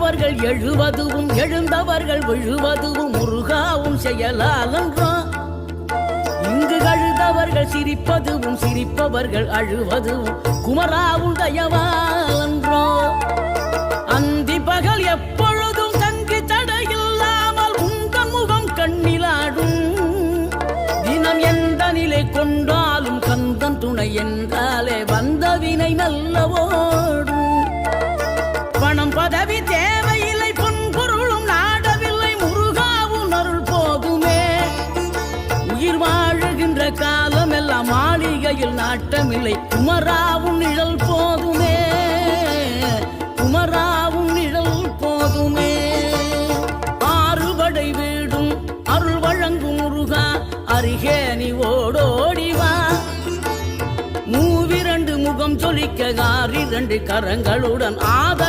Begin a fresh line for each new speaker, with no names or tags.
விழுந்தவர்கள் எழுவதுவும் எழுந்தவர்கள் விழுவதுவும் முருகாவும் செயலாலன்றோ. இங்கு அழுதவர்கள் சிரிப்பதுவும் சிரிப்பவர்கள் அழுவதுவும் குமராவும் தயவாலன்றோ. அந்தி பகல் எப்பொழுதும் தங்கு தடையில்லாமல் உங்கள் முகம் கண்ணிலாடும். தினம் எந்த நிலை கொண்டாலும் கந்தன் துணை என்றாலே வந்த வினை நல்லவோடும். பணம் பதவி தேவையில்லை பொன்பொருளும் நாடவில்லை முருகாவும் அருள் போதுமே. உயிர் வாழுகின்ற காலம் எல்லாம் மாளிகையில் நாட்டமில்லை குமராவும் நிழல் போதுமே. குமராவும் நிழல் போதுமே. ஆறுபடை வீடும் அருள் வழங்கும் முருகா அருகே நீ ஓடோடிவா. மூவிரண்டு முகம் சொலிக்க 6 கரங்களுடன் ஆத